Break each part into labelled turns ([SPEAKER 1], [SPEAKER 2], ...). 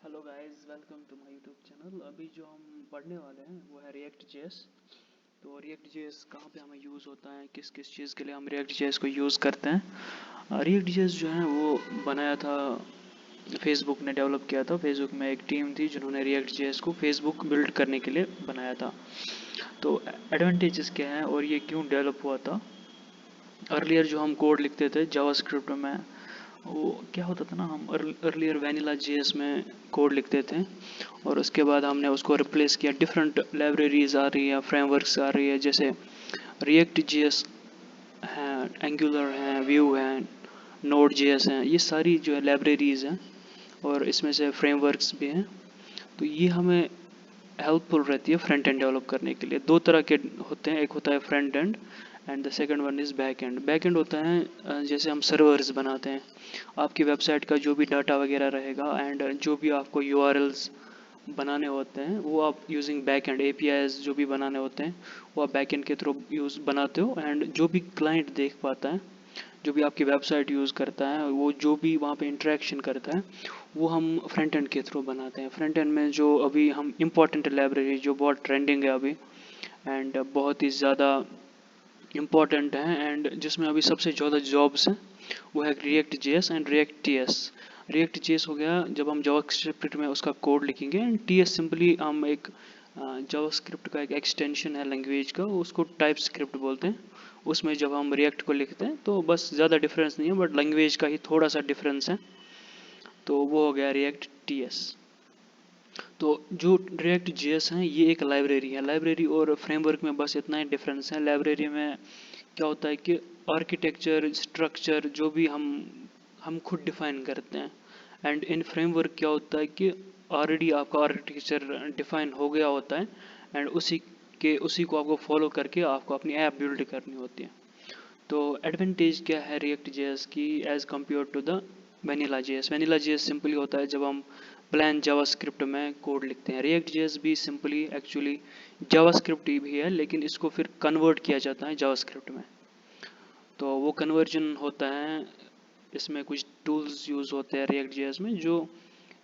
[SPEAKER 1] Hello guys, welcome to my YouTube channel. अभी जो हम पढ़ने वाले हैं वो है रिएक्ट जेएस। तो रिएक्ट जेएस कहाँ पे हमें यूज़ होता है, किस किस चीज़ के लिए हम रिएक्ट जेएस को यूज़ करते हैं। रिएक्ट जेएस जो है वो बनाया था, फेसबुक ने डेवलप किया था। फेसबुक में एक टीम थी जिन्होंने रिएक्ट जेएस को फेसबुक बिल्ड करने के लिए बनाया था। तो एडवांटेजेस क्या हैं और ये क्यों डेवलप हुआ था। अर्लियर जो हम कोड लिखते थे जावास्क्रिप्ट में, वो क्या होता था ना, हम अर्लियर वैनिला जेएस में कोड लिखते थे और उसके बाद हमने उसको रिप्लेस किया। डिफरेंट लाइब्रेरीज आ रही है, फ्रेमवर्क्स आ रही है, जैसे रिएक्ट जेएस है, एंगुलर है, व्यू है, नोड जेएस हैं। ये सारी जो है लाइब्रेरीज हैं और इसमें से फ्रेमवर्क्स भी हैं। तो ये हमें हेल्पफुल रहती है फ्रंट एंड डेवलप करने के लिए। दो तरह के होते हैं, एक होता है front end the second one is back and. Back and होता है जैसे हम सर्वर्स बनाते हैं, आपकी वेबसाइट का जो भी डाटा वगैरह रहेगा एंड जो भी आपको यूआरएल्स बनाने होते हैं वो आप यूजिंग बैक एंड एपीआईज जो भी बनाने होते हैं वो आप बैक एंड के थ्रू यूज़ बनाते हो। एंड जो भी क्लाइंट देख पाता है, जो भी आपकी वेबसाइट यूज़ करता है, वो जो भी वहाँ पे इंटरेक्शन करता है, वो हम फ्रंट एंड के थ्रू बनाते हैं। फ्रंट एंड में जो अभी हम इम्पॉर्टेंट लाइब्रेरी जो बहुत ट्रेंडिंग है अभी एंड बहुत ही ज़्यादा इम्पॉर्टेंट है एंड जिसमें अभी सबसे ज़्यादा जॉब्स हैं, वो है React JS and React TS. React JS हो गया जब हम जावास्क्रिप्ट में उसका कोड लिखेंगे, एंड टीएस सिंपली हम एक जावास्क्रिप्ट का एक एक्सटेंशन है लैंग्वेज का, उसको टाइप स्क्रिप्ट बोलते हैं। उसमें जब हम रिएक्ट को लिखते हैं तो बस ज़्यादा डिफरेंस नहीं है, बट लैंग्वेज का ही थोड़ा सा डिफरेंस है। तो वो हो गया रिएक्ट टीएस। तो जो रिएक्ट जेएस है ये एक लाइब्रेरी है। लाइब्रेरी और फ्रेमवर्क में बस इतना ही डिफरेंस है। लाइब्रेरी में क्या होता है कि आर्किटेक्चर स्ट्रक्चर जो भी हम खुद डिफाइन करते हैं, एंड इन फ्रेमवर्क क्या होता है कि ऑलरेडी आपका आर्किटेक्चर डिफाइन हो गया होता है एंड उसी को आपको फॉलो करके आपको अपनी ऐप बिल्ड करनी होती है। तो एडवांटेज क्या है रिएक्ट जेएस की as compared to the vanilla JS. Vanilla JS simply होता है जब हम प्लान जावास्क्रिप्ट में कोड लिखते हैं। रिएक्ट जेएस भी सिंपली एक्चुअली जावास्क्रिप्ट ही भी है, लेकिन इसको फिर कन्वर्ट किया जाता है जावास्क्रिप्ट में। तो वो कन्वर्जन होता है, इसमें कुछ टूल्स यूज़ होते हैं रिएक्ट जेएस में जो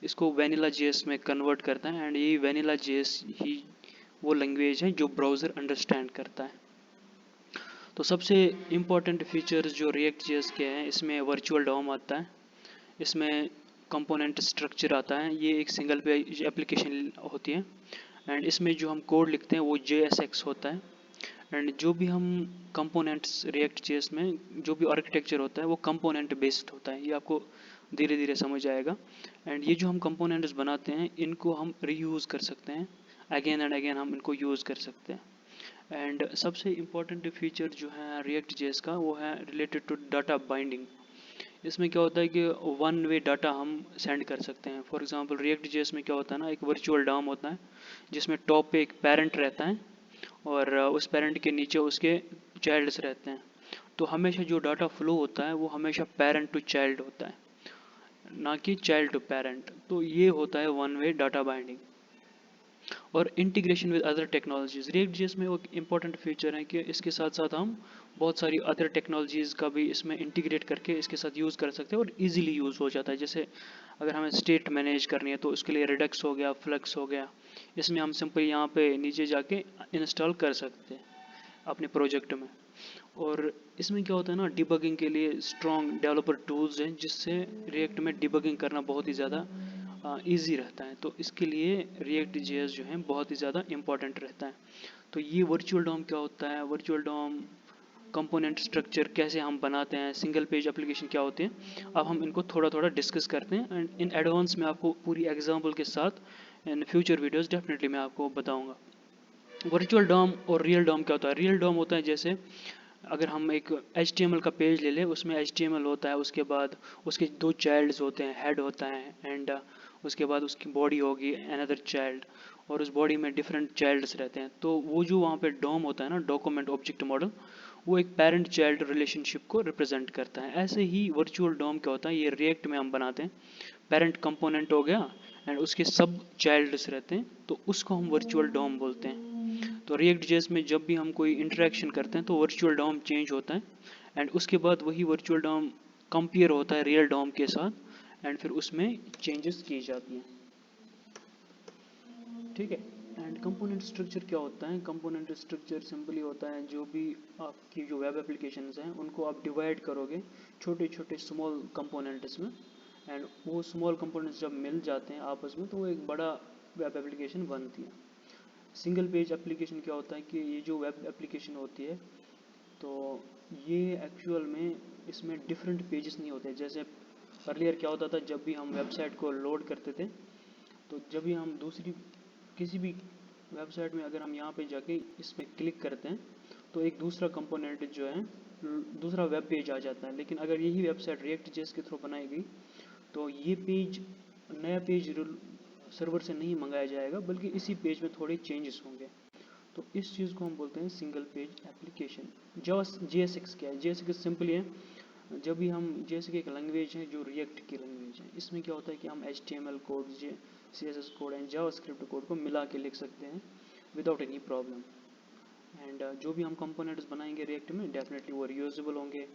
[SPEAKER 1] इसको वेनिला जेएस में कन्वर्ट करता है। एंड ये वेनिला जेएस ही वो लैंग्वेज है जो ब्राउज़र अंडरस्टैंड करता है। तो सबसे इम्पोर्टेंट फीचर्स जो रिएक्ट जेएस के हैं, इसमें वर्चुअल डॉम आता है, इसमें कंपोनेंट स्ट्रक्चर आता है, ये एक सिंगल पेज एप्लीकेशन होती है। एंड इसमें जो हम कोड लिखते हैं वो JSX होता है। एंड जो भी हम कंपोनेंट्स रिएक्ट जेएस में जो भी आर्किटेक्चर होता है वो कंपोनेंट बेस्ड होता है, ये आपको धीरे धीरे समझ आएगा। एंड ये जो हम कंपोनेंट्स बनाते हैं इनको हम रीयूज़ कर सकते हैं, अगेन एंड अगेन हम इनको यूज़ कर सकते हैं। एंड सबसे इम्पॉर्टेंट फीचर जो है रिएक्ट जेएस का वो है रिलेटेड टू डाटा बाइंडिंग। इसमें क्या होता है कि वन वे डाटा हम सेंड कर सकते हैं। फॉर एग्जांपल रिएक्ट जेएस में क्या होता है ना, एक वर्चुअल डॉम होता है जिसमें टॉप पे एक पेरेंट रहता है और उस पेरेंट के नीचे उसके चाइल्ड्स रहते हैं। तो हमेशा जो डाटा फ्लो होता है वो हमेशा पेरेंट टू चाइल्ड होता है, ना कि चाइल्ड टू पेरेंट। तो ये होता है वन वे डाटा बाइंडिंग। और integration with other technologies, react JS में वो इंपॉर्टेंट फीचर है कि इसके साथ साथ हम बहुत सारी अदर टेक्नोलॉजीज़ का भी इसमें इंटीग्रेट करके इसके साथ यूज़ कर सकते हैं और इजीली यूज़ हो जाता है। जैसे अगर हमें स्टेट मैनेज करनी है तो उसके लिए रिडक्स हो गया, फ्लक्स हो गया, इसमें हम सिंपल यहाँ पे नीचे जाके इंस्टॉल कर सकते हैं अपने प्रोजेक्ट में। और इसमें क्या होता है ना, डिबगिंग के लिए स्ट्रॉन्ग डेवलपर टूल्स हैं जिससे रिएक्ट में डिबगिंग करना बहुत ही ज़्यादा ईजी रहता है। तो इसके लिए रिएक्ट जेएस जो है बहुत ही ज़्यादा इंपॉर्टेंट रहता है। तो ये वर्चुअल डॉम क्या होता है, वर्चुअल डॉम कंपोनेंट स्ट्रक्चर कैसे हम बनाते हैं, सिंगल पेज एप्लीकेशन क्या होते हैं, अब हम इनको थोड़ा थोड़ा डिस्कस करते हैं। एंड इन एडवांस में आपको पूरी एग्जांपल के साथ इन फ्यूचर वीडियोस डेफिनेटली मैं आपको बताऊंगा। वर्चुअल डॉम और रियल डॉम क्या होता है। रियल डॉम होता है जैसे अगर हम एक HTML का पेज ले लें, उसमें HTML होता है, उसके बाद उसके दो चाइल्ड्स होते हैं, हेड होता है एंड उसके बाद उसकी बॉडी होगी अनदर चाइल्ड, और उस बॉडी में डिफरेंट चाइल्ड्स रहते हैं। तो वो जो वहाँ पे डॉम होता है ना, डॉक्यूमेंट ऑब्जेक्ट मॉडल, वो एक पेरेंट चाइल्ड रिलेशनशिप को रिप्रेजेंट करता है। ऐसे ही वर्चुअल डॉम क्या होता है, ये रिएक्ट में हम बनाते हैं। पेरेंट कंपोनेंट हो गया एंड उसके सब चाइल्ड्स रहते हैं, तो उसको हम वर्चुअल डॉम बोलते हैं। तो रिएक्ट जेएस में जब भी हम कोई इंटरेक्शन करते हैं तो वर्चुअल डॉम चेंज होता है एंड उसके बाद वही वर्चुअल डॉम कंपेयर होता है रियल डॉम के साथ एंड फिर उसमें चेंजेस की जाती हैं। ठीक है। एंड कंपोनेंट स्ट्रक्चर क्या होता है? कंपोनेंट स्ट्रक्चर सिंपली होता है जो भी आपकी जो वेब एप्लीकेशंस हैं उनको आप डिवाइड करोगे छोटे छोटे स्मॉल कंपोनेंट्स में, एंड वो स्मॉल कंपोनेंट्स जब मिल जाते हैं आपस में तो वो एक बड़ा वेब एप्लीकेशन बनती है। सिंगल पेज एप्लीकेशन क्या होता है कि ये जो वेब एप्लीकेशन होती है तो ये एक्चुअल में इसमें डिफरेंट पेजेस नहीं होते। जैसे अर्लियर क्या होता था, जब भी हम वेबसाइट को लोड करते थे तो जब भी हम दूसरी किसी भी वेबसाइट में अगर हम यहाँ पे जाके इसमें क्लिक करते हैं तो एक दूसरा कंपोनेंट जो है दूसरा वेब पेज आ जाता है। लेकिन अगर यही वेबसाइट रिएक्ट जेएस के थ्रू बनाई गई तो ये पेज नया पेज सर्वर से नहीं मंगाया जाएगा, बल्कि इसी पेज में थोड़े चेंजेस होंगे। तो इस चीज़ को हम बोलते हैं सिंगल पेज एप्लीकेशन। JSX क्या है? JSX सिंपली है, जब भी हम JSX एक लैंग्वेज है जो रिएक्ट की लैंग्वेज है, इसमें क्या होता है कि हम HTML code, CSS code and JavaScript code को मिला के लिख सकते हैं विदाउट एनी प्रॉब्लम। एंड जो भी हम कंपोनेंट्स बनाएंगे रिएक्ट में डेफिनेटली वो रीयूजेबल होंगे।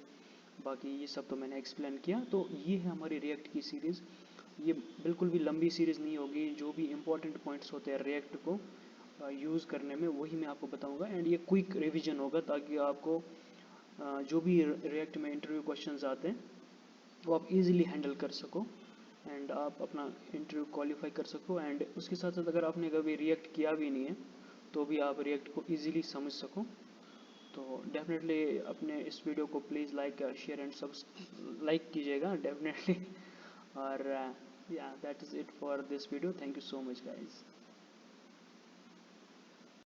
[SPEAKER 1] बाकी ये सब तो मैंने एक्सप्लेन किया। तो ये है हमारी रिएक्ट की सीरीज़। ये बिल्कुल भी लंबी सीरीज़ नहीं होगी, जो भी इंपॉर्टेंट पॉइंट्स होते हैं रिएक्ट को यूज़ करने में वही मैं आपको बताऊंगा। एंड ये क्विक रिवीजन होगा ताकि आपको जो भी रिएक्ट में इंटरव्यू क्वेश्चंस आते हैं वो आप इजीली हैंडल कर सको एंड आप अपना इंटरव्यू क्वालिफाई कर सको। एंड उसके साथ साथ अगर आपने कभी रिएक्ट किया भी नहीं है तो भी आप रिएक्ट को इजीली समझ सको। तो डेफिनेटली अपने इस वीडियो को please like share and like कीजिएगा डेफिनेटली। और या that is it for this video. Thank you so much guys.